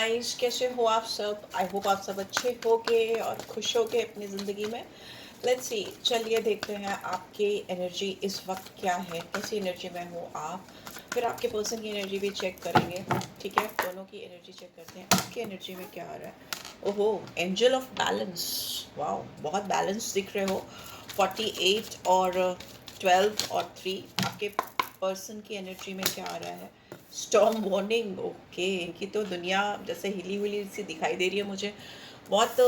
Guys, कैसे हो आप सब? आई होप आप सब अच्छे होगे और खुश होगे अपनी ज़िंदगी में। लेट्स सी, चलिए देखते हैं आपकी एनर्जी इस वक्त क्या है, कैसी एनर्जी में हो आप। फिर आपके पर्सन की एनर्जी भी चेक करेंगे। ठीक है, दोनों की एनर्जी चेक करते हैं आपकी एनर्जी में क्या आ रहा है। ओहो, एंजल ऑफ बैलेंस। वाओ, बहुत बैलेंस दिख रहे हो। 48 और 12 और 3 आपके पर्सन की एनर्जी में क्या आ रहा है। Storm warning. ओके, इनकी तो दुनिया जैसे हिली हुई सी दिखाई दे रही है मुझे। बहुत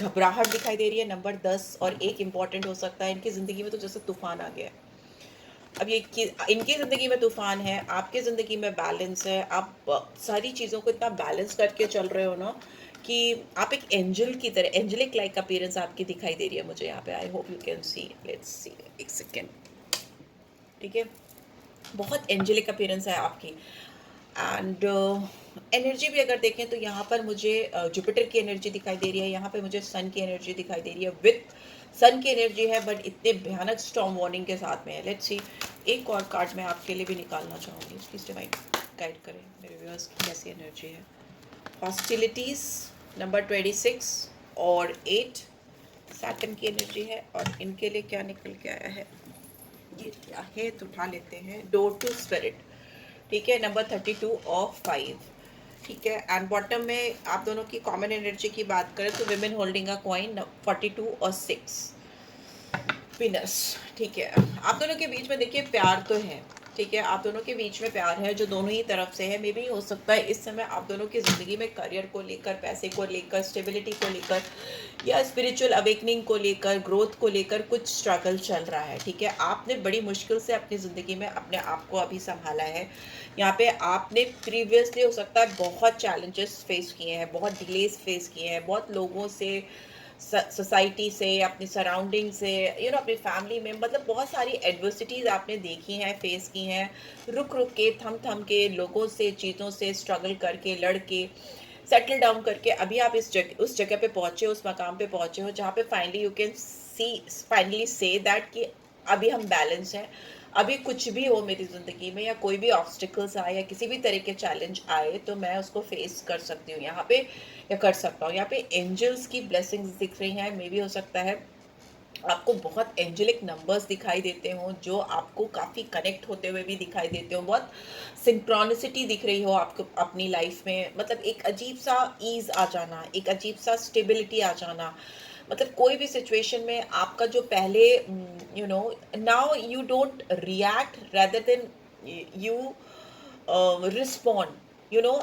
घबराहट दिखाई दे रही है। नंबर 10 और 1 इम्पॉर्टेंट हो सकता है इनकी ज़िंदगी में, तो जैसे तूफान आ गया है। अब ये इनकी ज़िंदगी में तूफान है, आपकी ज़िंदगी में बैलेंस है। आप सारी चीज़ों को इतना बैलेंस करके चल रहे हो ना कि आप एक एंजल की तरह, एंजलिक लाइक अपीयरेंस आपकी दिखाई दे रही है मुझे यहाँ पे। I hope you can see. Let's see, एक सेकेंड। ठीक है, बहुत एंजलिक अपीयरेंस है आपकी। एंड एनर्जी भी अगर देखें तो यहाँ पर मुझे जुपिटर की एनर्जी दिखाई दे रही है, यहाँ पे मुझे सन की एनर्जी दिखाई दे रही है। विथ सन की एनर्जी है, बट इतने भयानक स्टॉर्म वार्निंग के साथ में है। लेट्स सी, एक और कार्ड मैं आपके लिए भी निकालना चाहूँगी। प्लीज डिवाइन गाइड करें मेरे व्यूअर्स की कैसी एनर्जी है। हॉस्टिलिटीज नंबर 26 और 8 सैटर्न की एनर्जी है, और इनके लिए क्या निकल के आया है, ये क्या है तो उठा लेते हैं। Door to spirit. ठीक है, नंबर 32 ऑफ 5। ठीक है, एंड बॉटम में आप दोनों की कॉमन एनर्जी की बात करें तो विमेन होल्डिंग अ कॉइन 42 और 6 विनर्स। ठीक है, आप दोनों के बीच में देखिए प्यार तो है। ठीक है, आप दोनों के बीच में प्यार है जो दोनों ही तरफ से है। मे भी हो सकता है इस समय आप दोनों की ज़िंदगी में करियर को लेकर, पैसे को लेकर, स्टेबिलिटी को लेकर, या स्पिरिचुअल अवेकनिंग को लेकर, ग्रोथ को लेकर कुछ स्ट्रगल चल रहा है। ठीक है, आपने बड़ी मुश्किल से अपनी ज़िंदगी में अपने आप को अभी संभाला है। यहाँ पे आपने प्रीवियसली हो सकता है बहुत चैलेंजेस फेस किए हैं, बहुत डिलेस फेस किए हैं, बहुत लोगों से, सोसाइटी से, अपनी सराउंडिंग से, अपनी फैमिली में, मतलब बहुत सारी एडवर्सिटीज़ आपने देखी हैं, फेस की हैं। रुक रुक के, थम थम के, लोगों से, चीज़ों से स्ट्रगल करके, लड़ के, सेटल डाउन करके अभी आप उस जगह पे पहुँचे, उस मकाम पे पहुँचे हो जहाँ पे finally you can see, finally say that कि अभी हम बैलेंस हैं। अभी कुछ भी हो मेरी ज़िंदगी में, या कोई भी ऑब्स्टिकल्स आए, या किसी भी तरह के चैलेंज आए, तो मैं उसको फेस कर सकती हूँ यहाँ पे, या कर सकता हूँ। यहाँ पे एंजल्स की ब्लेसिंग्स दिख रही हैं। मे भी हो सकता है आपको बहुत एंजेलिक नंबर्स दिखाई देते हो जो आपको काफ़ी कनेक्ट होते हुए भी दिखाई देते हो। बहुत सिंक्रोनिसिटी दिख रही हो आपको अपनी लाइफ में। मतलब एक अजीब सा ईज आ जाना, एक अजीब सा स्टेबिलिटी आ जाना। मतलब कोई भी सिचुएशन में आपका जो पहले, now you don't react rather than you respond.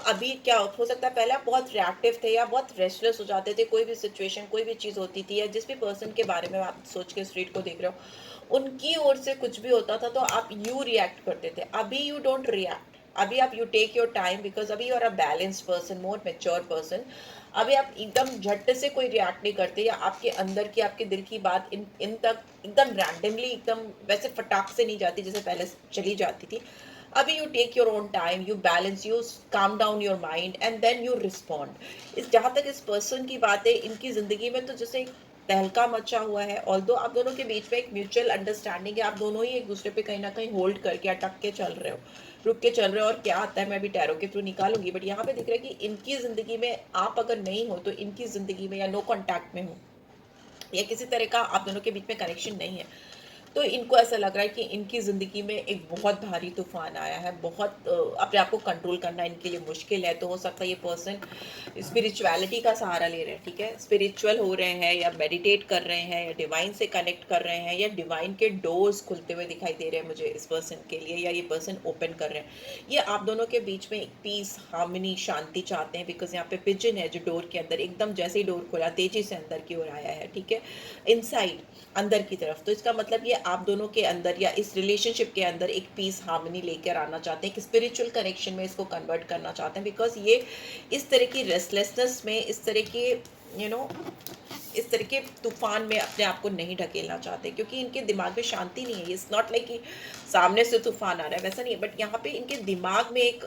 अभी क्या हो सकता है, पहले आप बहुत रिएक्टिव थे या बहुत रेस्टलेस हो जाते थे। कोई भी सिचुएशन, कोई भी चीज़ होती थी, या जिस भी पर्सन के बारे में आप सोच के स्ट्रीट को देख रहे हो, उनकी ओर से कुछ भी होता था तो आप यू रिएक्ट करते थे। अभी यू डोंट रिएक्ट। अभी आप you take your time, because अभी you are a balanced person, more mature person. अभी आप एकदम झट से कोई रिएक्ट नहीं करते, या आपके अंदर की, आपके दिल की बात इन तक एकदम रैंडमली, एकदम वैसे फटाक से नहीं जाती जैसे पहले चली जाती थी। अभी you take your own time, you balance, you calm down your mind, and then you respond. इस जहाँ तक इस पर्सन की बात है, इनकी ज़िंदगी में तो जैसे एक तहलका मचा हुआ है। ऑल्दो आप दोनों के बीच में एक म्यूचुअल अंडरस्टैंडिंग है, आप दोनों ही एक दूसरे पे कहीं ना कहीं होल्ड करके, अटक के चल रहे हो, रुक के चल रहे हो। और क्या आता है मैं अभी टैरो के थ्रू निकालूंगी, बट यहाँ पे दिख रहा है कि इनकी ज़िंदगी में आप अगर नहीं हो, तो इनकी ज़िंदगी में, या नो कॉन्टैक्ट में हो, या किसी तरह का आप दोनों के बीच में कनेक्शन नहीं है, तो इनको ऐसा लग रहा है कि इनकी ज़िंदगी में एक बहुत भारी तूफान आया है। बहुत अपने आप को कंट्रोल करना इनके लिए मुश्किल है। तो हो सकता है ये पर्सन स्पिरिचुअलिटी का सहारा ले रहे हैं। ठीक है, स्पिरिचुअल हो रहे हैं, या मेडिटेट कर रहे हैं, या डिवाइन से कनेक्ट कर रहे हैं, या डिवाइन के डोर्स खुलते हुए दिखाई दे रहे हैं मुझे इस पर्सन के लिए, या ये पर्सन ओपन कर रहे हैं। ये आप दोनों के बीच में एक पीस, हार्मनी, शांति चाहते हैं। बिकॉज यहाँ पे पिजन है जो डोर के अंदर, एकदम जैसे ही डोर खोला तेजी से अंदर की ओर आया है। ठीक है, इनसाइड, अंदर की तरफ। तो इसका मतलब ये आप दोनों के अंदर, या इस रिलेशनशिप के अंदर एक पीस, हार्मनी लेकर आना चाहते हैं, कि स्पिरिचुअल कनेक्शन में इसको कन्वर्ट करना चाहते हैं। बिकॉज ये इस तरह की रेस्टलेसनेस में, इस तरह के यू नो इस तरह के तूफान में अपने आप को नहीं ढकेलना चाहते, क्योंकि इनके दिमाग में शांति नहीं है। इट्स नॉट लाइक कि सामने से तूफान आ रहा है, वैसा नहीं है, बट यहाँ पे इनके दिमाग में एक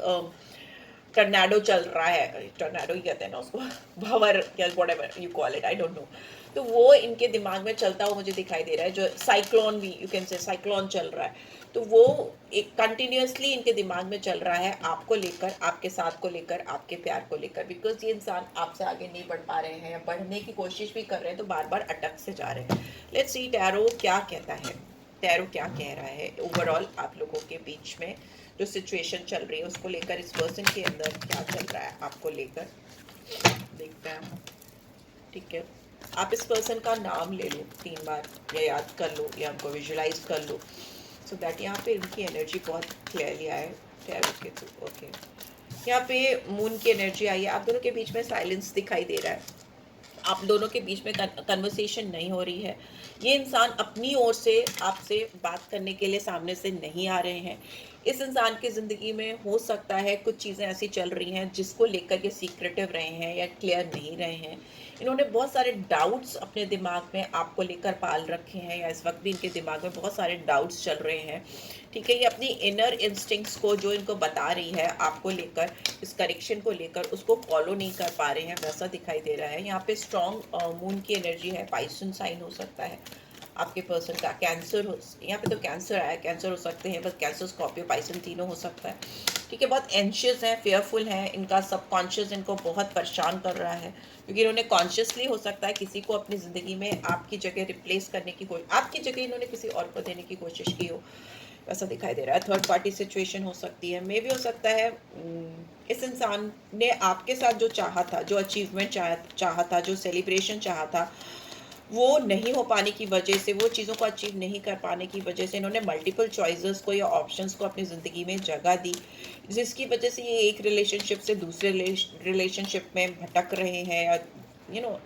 टर्नाडो चल रहा है, टर्नाडो ही कहते हैं ना उसको, भंवर या whatever you call it, I don't know. तो वो इनके दिमाग में चलता हुआ मुझे दिखाई दे रहा है, जो साइक्लोन भी यू कैन से, साइक्लोन चल रहा है। तो वो एक कंटिन्यूअसली इनके दिमाग में चल रहा है, आपको लेकर, आपके साथ को लेकर, आपके प्यार को लेकर, बिकॉज ये इंसान आपसे आगे नहीं बढ़ पा रहे हैं या बढ़ने की कोशिश भी कर रहे हैं तो बार बार अटक से जा रहे हैं। लेट्स सी टैरो क्या कहता है, टैरो क्या कह रहा है ओवरऑल आप लोगों के बीच में जो सिचुएशन चल रही है उसको लेकर, इस पर्सन के अंदर क्या चल रहा है आपको लेकर, देखते हैं। ठीक है, आप इस पर्सन का नाम ले लो 3 बार, या याद कर लो या उनको विजुलाइज कर लो, सो दैट यहाँ पे इनकी एनर्जी बहुत क्लियरली आए टैरो के थ्रू। ओके, यहाँ पे मून की एनर्जी आई है, आप दोनों के बीच में साइलेंस दिखाई दे रहा है, आप दोनों के बीच में कन्वर्सेशन नहीं हो रही है। ये इंसान अपनी ओर से आपसे बात करने के लिए सामने से नहीं आ रहे हैं। इस इंसान की ज़िंदगी में हो सकता है कुछ चीज़ें ऐसी चल रही हैं जिसको लेकर ये सीक्रेटिव रहे हैं या क्लियर नहीं रहे हैं। इन्होंने बहुत सारे डाउट्स अपने दिमाग में आपको लेकर पाल रखे हैं, या इस वक्त भी इनके दिमाग में बहुत सारे डाउट्स चल रहे हैं। ठीक है, ये अपनी इनर इंस्टिंक्ट्स को जो इनको बता रही है आपको लेकर, इस करेक्शन को लेकर, उसको फॉलो नहीं कर पा रहे हैं, वैसा दिखाई दे रहा है। यहाँ पे स्ट्रॉन्ग मून की एनर्जी है, पाइसन साइन हो सकता है आपके पर्सन का, कैंसर हो, यहाँ पे तो कैंसर आया, कैंसर हो सकते हैं, बस कैंसर, स्कॉर्पियो, पाइसन तीनों हो सकता है। ठीक है, बहुत एंशियस हैं, फेयरफुल हैं, इनका सबकॉन्शियस इनको बहुत परेशान कर रहा है, क्योंकि इन्होंने कॉन्शियसली हो सकता है किसी को अपनी ज़िंदगी में आपकी जगह रिप्लेस करने की कोशिश, आपकी जगह इन्होंने किसी और को देने की कोशिश की हो, ऐसा दिखाई दे रहा है। थर्ड पार्टी सिचुएशन हो सकती है, मे भी हो सकता है इस इंसान ने आपके साथ जो चाहा था, जो अचीवमेंट चाहा था, जो सेलिब्रेशन चाहा था, वो नहीं हो पाने की वजह से, वो चीज़ों को अचीव नहीं कर पाने की वजह से इन्होंने मल्टीपल चॉइसेस को या ऑप्शंस को अपनी ज़िंदगी में जगह दी, जिसकी वजह से ये एक रिलेशनशिप से दूसरे रिलेशनशिप में भटक रहे हैं, या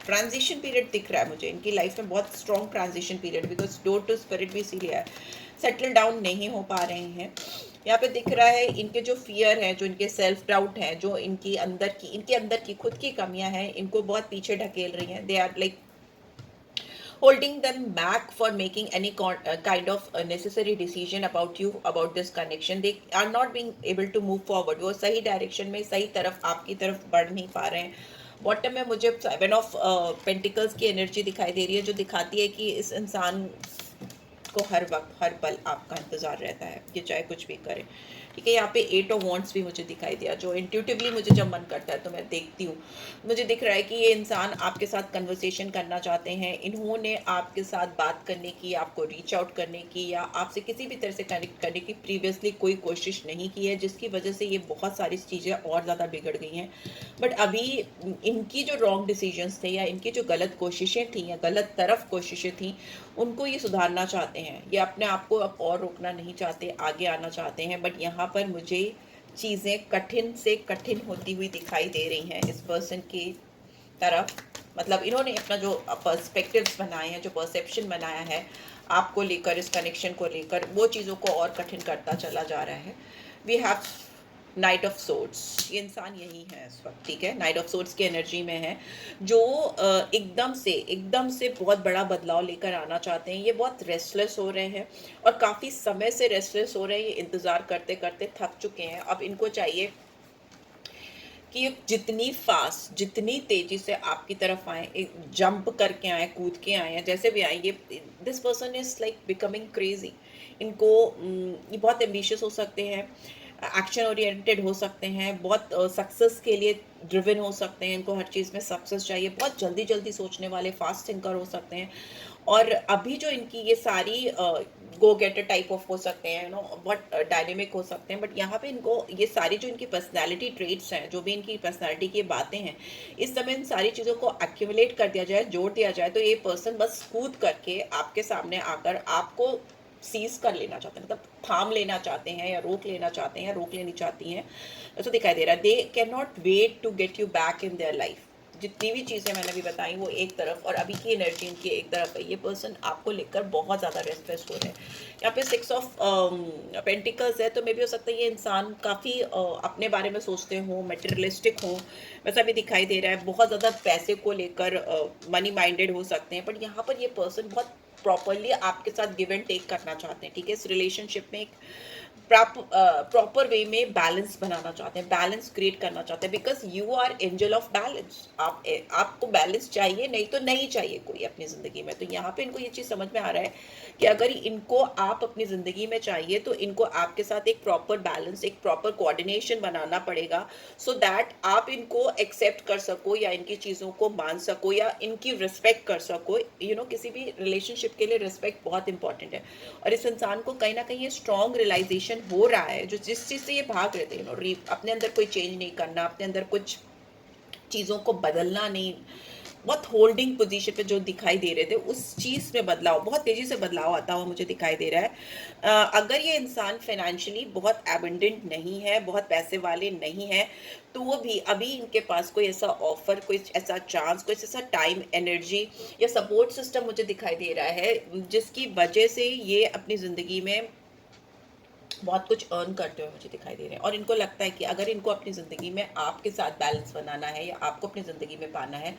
ट्रांजिशन पीरियड दिख रहा है मुझे इनकी लाइफ में, बहुत strong transition period, because door to spirit भी इसीलिए है, सेटल डाउन नहीं हो पा रहे हैं। यहाँ पे दिख रहा है इनके जो फियर है, जो इनके सेल्फ डाउट है, जो इनके अंदर की खुद की कमियां हैं, इनको बहुत पीछे ढकेल रही हैं। They are like holding them back for making any kind of necessary decision about you, about this connection. They are not being able to move forward, वो सही डायरेक्शन में, सही तरफ, आपकी तरफ बढ़ नहीं पा रहे हैं। बॉटम में मुझे 7 ऑफ पेंटिकल्स की एनर्जी दिखाई दे रही है, जो दिखाती है कि इस इंसान को हर वक्त, हर पल आपका इंतज़ार रहता है, ये चाहे कुछ भी करे। ठीक है, यहाँ पे 8 ऑफ वॉन्ड्स भी मुझे दिखाई दिया, जो इंट्यूटिवली मुझे जब मन करता है तो मैं देखती हूँ, मुझे दिख रहा है कि ये इंसान आपके साथ कन्वर्सेशन करना चाहते हैं, इन्होंने आपके साथ बात करने की, आपको रीच आउट करने की, या आपसे किसी भी तरह से कनेक्ट करने की प्रीवियसली कोई कोशिश नहीं की है, जिसकी वजह से ये बहुत सारी चीज़ें और ज़्यादा बिगड़ गई हैं। बट अभी इनकी जो रॉन्ग डिसीजंस थे, या इनकी जो गलत कोशिशें थी, या गलत तरफ कोशिशें थी, उनको ये सुधारना चाहते हैं, ये अपने आप को अब और रोकना नहीं चाहते, आगे आना चाहते हैं। बट यहाँ पर मुझे चीज़ें कठिन से कठिन होती हुई दिखाई दे रही हैं इस पर्सन की तरफ, मतलब इन्होंने अपना जो पर्सपेक्टिव्स बनाए हैं, जो परसेप्शन बनाया है आपको लेकर, इस कनेक्शन को लेकर, वो चीज़ों को और कठिन करता चला जा रहा है। We have knight of swords, ये इंसान यही है इस वक्त। ठीक है, नाइट ऑफ सोर्ड्स की एनर्जी में है, जो एकदम से बहुत बड़ा बदलाव लेकर आना चाहते हैं। ये बहुत रेस्टलेस हो रहे हैं, और काफ़ी समय से रेस्टलेस हो रहे हैं, ये इंतज़ार करते करते थक चुके हैं। अब इनको चाहिए कि ये जितनी फास्ट, जितनी तेज़ी से आपकी तरफ आए, एक जंप करके आए, कूद के आए, या जैसे भी आए, ये this person is like becoming crazy. इनको ये बहुत एम्बिशियस हो सकते हैं, एक्शन ओरिएंटेड हो सकते हैं, बहुत सक्सेस के लिए ड्रिवन हो सकते हैं, इनको हर चीज़ में सक्सेस चाहिए, बहुत जल्दी जल्दी सोचने वाले, फास्ट थिंकर हो सकते हैं। और अभी जो इनकी ये सारी गो गेटर टाइप ऑफ हो सकते हैं, बहुत डायनेमिक हो सकते हैं, बट यहाँ पे इनको ये सारी जो इनकी पर्सनैलिटी ट्रेट्स हैं, जो भी इनकी पर्सनैलिटी की बातें हैं, इस समय इन सारी चीज़ों को एक्यूमुलेट कर दिया जाए, जोड़ दिया जाए, तो ये पर्सन बस कूद करके आपके सामने आकर आपको सीज कर लेना चाहते हैं, मतलब थाम लेना चाहते हैं, या रोक लेना चाहते हैं, या रोक लेनी चाहती हैं, ऐसा दिखाई दे रहा है। They can not wait to get you back in their life. जितनी भी चीज़ें मैंने अभी बताई वो एक तरफ, और अभी की एनर्जी इनकी एक तरफ है। ये पर्सन आपको लेकर बहुत ज़्यादा रेस्टलेस हो रहे हैं। यहाँ पे 6 ऑफ पेंटिकल्स है, तो मे भी हो सकता है ये इंसान काफ़ी अपने बारे में सोचते हों, मटेरियलिस्टिक हों, वैसा भी दिखाई दे रहा है। बहुत ज़्यादा पैसे को लेकर मनी माइंडेड हो सकते हैं, बट यहाँ पर ये पर्सन बहुत प्रॉपरली आपके साथ गिव एंड टेक करना चाहते हैं। ठीक है, इस रिलेशनशिप में एक प्रॉपर वे में बैलेंस बनाना चाहते हैं, बैलेंस क्रिएट करना चाहते हैं, because you are angel of balance. आपको बैलेंस चाहिए, नहीं तो नहीं चाहिए कोई अपनी ज़िंदगी में। तो यहाँ पे इनको ये चीज़ समझ में आ रहा है कि अगर इनको आप अपनी ज़िंदगी में चाहिए तो इनको आपके साथ एक प्रॉपर बैलेंस, एक प्रॉपर कोऑर्डिनेशन बनाना पड़ेगा, सो दैट आप इनको एक्सेप्ट कर सको या इनकी चीज़ों को मान सको या इनकी रिस्पेक्ट कर सको। किसी भी रिलेशनशिप के लिए रिस्पेक्ट बहुत इंपॉर्टेंट है। और इस इंसान को कहीं ना कहीं ये स्ट्रॉन्ग रियलाइजेशन हो रहा है, जो जिस चीज़ से ये भाग रहे थे, अपने अंदर कोई चेंज नहीं करना, अपने अंदर कुछ चीज़ों को बदलना नहीं, बहुत होल्डिंग पोजीशन पे जो दिखाई दे रहे थे, उस चीज़ में बदलाव, बहुत तेज़ी से बदलाव आता हुआ मुझे दिखाई दे रहा है। अगर ये इंसान फाइनेंशियली बहुत एबंडेंट नहीं है, बहुत पैसे वाले नहीं है, तो वो भी अभी इनके पास कोई ऐसा ऑफर, कोई ऐसा चांस, कोई ऐसा टाइम, एनर्जी या सपोर्ट सिस्टम मुझे दिखाई दे रहा है, जिसकी वजह से ये अपनी ज़िंदगी में बहुत कुछ अर्न करते हुए मुझे दिखाई दे रहे हैं। और इनको लगता है कि अगर इनको अपनी ज़िंदगी में आपके साथ बैलेंस बनाना है या आपको अपनी ज़िंदगी में पाना है,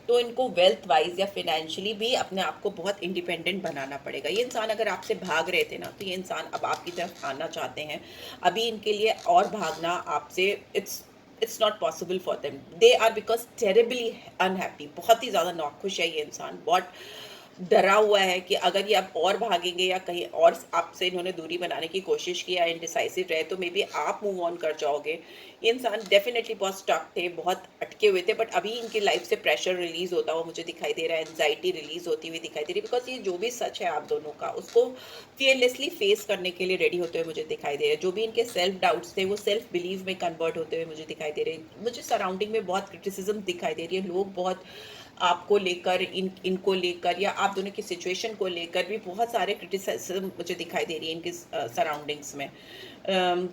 तो इनको वेल्थ वाइज या फिनेंशियली भी अपने आप को बहुत इंडिपेंडेंट बनाना पड़ेगा। ये इंसान अगर आपसे भाग रहे थे ना, तो ये इंसान अब आपकी तरफ आना चाहते हैं। अभी इनके लिए और भागना आपसे it's not possible for them. They are because terribly unhappy, बहुत ही ज़्यादा नाखुश है ये इंसान, बहुत डरा हुआ है कि अगर ये आप और भागेंगे या कहीं और आपसे इन्होंने दूरी बनाने की कोशिश की या इनडिसाइसिव रहे, तो मे बी आप मूव ऑन कर जाओगे। ये इंसान डेफिनेटली बहुत स्टक थे, बहुत अटके हुए थे, बट अभी इनकी लाइफ से प्रेशर रिलीज होता हुआ मुझे दिखाई दे रहा है, एंजाइटी रिलीज होती हुई दिखाई दे रही है, बिकॉज ये जो भी सच है आप दोनों का, उसको फियरलेसली फेस करने के लिए रेडी होते हुए मुझे दिखाई दे रहे हैं। जो भी इनके सेल्फ डाउट्स थे, वो सेल्फ बिलीव में कन्वर्ट होते हुए मुझे दिखाई दे रहे हैं। मुझे सराउंडिंग में बहुत क्रिटिसिज्म दिखाई दे रही है, लोग बहुत आपको लेकर, इनको लेकर या आप दोनों की सिचुएशन को लेकर भी बहुत सारे क्रिटिसिज्म मुझे दिखाई दे रही है इनकी सराउंडिंग्स में।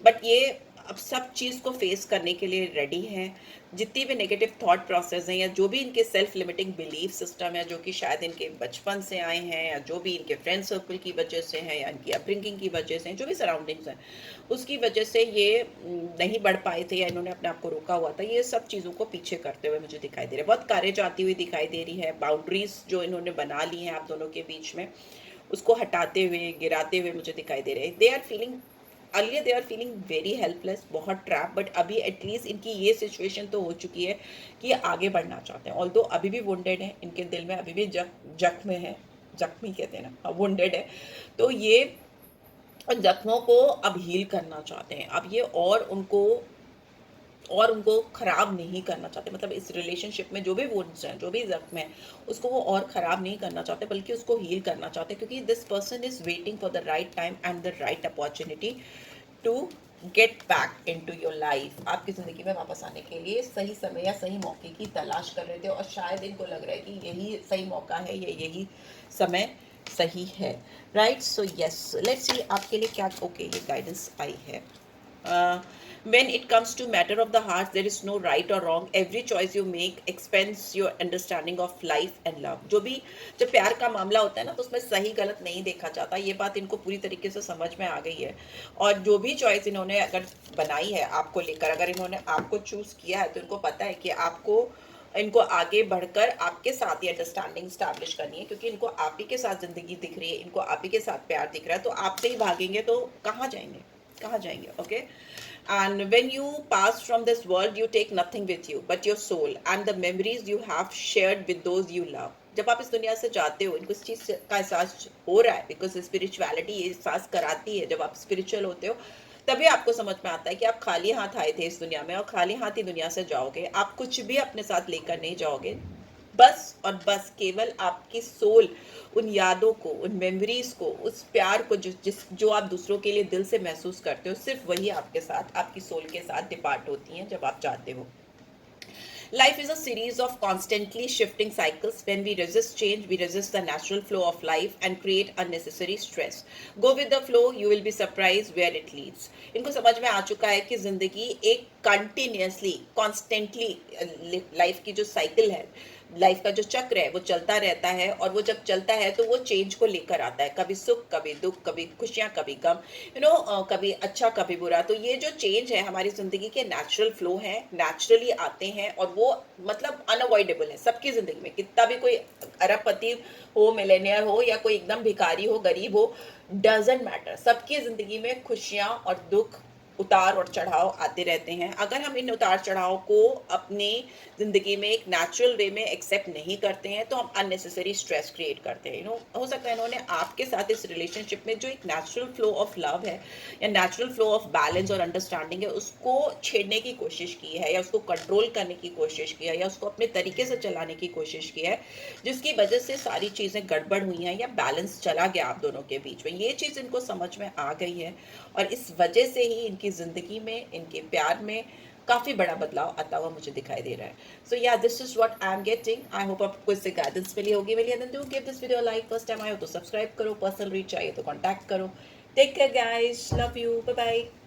बट ये अब सब चीज़ को फेस करने के लिए रेडी हैं। जितनी भी नेगेटिव थॉट प्रोसेस हैं या जो भी इनके सेल्फ लिमिटिंग बिलीफ सिस्टम है, जो कि शायद इनके बचपन से आए हैं या जो भी इनके फ्रेंड सर्कल की वजह से हैं या इनकी अपब्रिंगिंग की वजह से, जो भी सराउंडिंग्स हैं उसकी वजह से ये नहीं बढ़ पाए थे या इन्होंने अपने आप को रोका हुआ था, ये सब चीज़ों को पीछे करते हुए मुझे दिखाई दे रहा है। बहुत करेज आती हुई दिखाई दे रही है। बाउंड्रीज जो इन्होंने बना ली हैं आप दोनों के बीच में, उसको हटाते हुए, गिराते हुए मुझे दिखाई दे रहे हैं। They are feeling, earlier they are feeling very helpless, बहुत ट्रैप, बट अभी एटलीस्ट इनकी ये सिचुएशन तो हो चुकी है कि ये आगे बढ़ना चाहते हैं। ऑल्दो अभी भी वुंडेड है, इनके दिल में अभी भी जख्म है, जख्मी कहते हैं ना, वुंडेड है, तो ये जख्मों को अब हील करना चाहते हैं। अब ये और उनको ख़राब नहीं करना चाहते, मतलब इस रिलेशनशिप में जो भी वुंड्स हैं, जो भी जख्म है, उसको वो और ख़राब नहीं करना चाहते, बल्कि उसको हील करना चाहते हैं, क्योंकि this person is waiting for the right time and the right opportunity to get back into your life. आपकी ज़िंदगी में वापस आने के लिए सही समय या सही मौके की तलाश कर रहे थे, और शायद इनको लग रहा है कि यही सही मौका है, यही समय सही है। Right, so yes, let's see आपके लिए क्या ओके ये गाइडेंस आई है। When it comes to matter of the heart, there is no right or wrong. Every choice you make expands your understanding of life and love. जब प्यार का मामला होता है ना, तो उसमें सही गलत नहीं देखा जाता। ये बात इनको पूरी तरीके से समझ में आ गई है। और जो भी चॉइस इन्होंने अगर बनाई है आपको लेकर, अगर इन्होंने आपको चूज किया है, तो इनको पता है कि इनको आगे बढ़कर आपके साथ ही अंडरस्टैंडिंग स्टैब्लिश करनी है, क्योंकि इनको आप ही के साथ ज़िंदगी दिख रही है, इनको आप ही के साथ प्यार दिख रहा है। तो आपसे ही भागेंगे तो कहाँ जाएंगे, कहाँ जाएंगे? Okay, and when you pass from this world, you take nothing with you but your soul and the memories you have shared with those you love. जब आप इस दुनिया से जाते हो, इनको इस चीज़ का एहसास हो रहा है, बिकॉज स्पिरिचुअलिटी ये एहसास कराती है। जब आप स्पिरिचुअल होते हो, तभी आपको समझ में आता है कि आप खाली हाथ आए थे इस दुनिया में और खाली हाथ ही दुनिया से जाओगे। आप कुछ भी अपने साथ लेकर नहीं जाओगे, बस और बस केवल आपकी सोल उन यादों को, उन मेमोरीज को, उस प्यार को जो आप दूसरों के लिए दिल से महसूस करते हो, सिर्फ वही आपके साथ, आपकी सोल के साथ डिपार्ट होती हैं जब आप जाते हो। Life is a series of constantly shifting cycles. When we resist change, we resist the natural flow of life and create unnecessary stress. Go with the flow, you will be surprised where it leads. इनको समझ में आ चुका है कि ज़िंदगी एक continuously, constantly life की जो साइकिल है, लाइफ का जो चक्र है वो चलता रहता है, और वो जब चलता है तो वो चेंज को लेकर आता है, कभी सुख कभी दुख, कभी खुशियां कभी गम, कभी अच्छा कभी बुरा। तो ये जो चेंज है हमारी जिंदगी के नेचुरल फ्लो है, नेचुरली आते हैं, और वो मतलब अनअवॉइडेबल है सबकी जिंदगी में। कितना भी कोई अरबपति हो, मिलेनियर हो, या कोई एकदम भिखारी हो, गरीब हो, डजेंट मैटर, सबकी जिंदगी में खुशियां और दुख, उतार और चढ़ाव आते रहते हैं। अगर हम इन उतार चढ़ाव को अपनी ज़िंदगी में एक नेचुरल वे में एक्सेप्ट नहीं करते हैं तो हम अननेसेसरी स्ट्रेस क्रिएट करते हैं। हो सकता है इन्होंने आपके साथ इस रिलेशनशिप में जो एक नेचुरल फ्लो ऑफ लव है या नेचुरल फ्लो ऑफ बैलेंस और अंडरस्टैंडिंग है, उसको छेड़ने की कोशिश की है, या उसको कंट्रोल करने की कोशिश की है, या उसको अपने तरीके से चलाने की कोशिश की है, जिसकी वजह से सारी चीज़ें गड़बड़ हुई हैं या बैलेंस चला गया आप दोनों के बीच में। ये चीज़ इनको समझ में आ गई है, और इस वजह से ही इनकी ज़िंदगी में, इनके प्यार में काफ़ी बड़ा बदलाव आता हुआ मुझे दिखाई दे रहा है। So yeah this is what I am getting. I hope आपको इससे गाइडेंस मिली होगी। Then do give this video like, first time आए हो तो सब्सक्राइब करो, पर्सनल रीच चाहिए तो कांटेक्ट करो। Take care guys, love you, bye bye.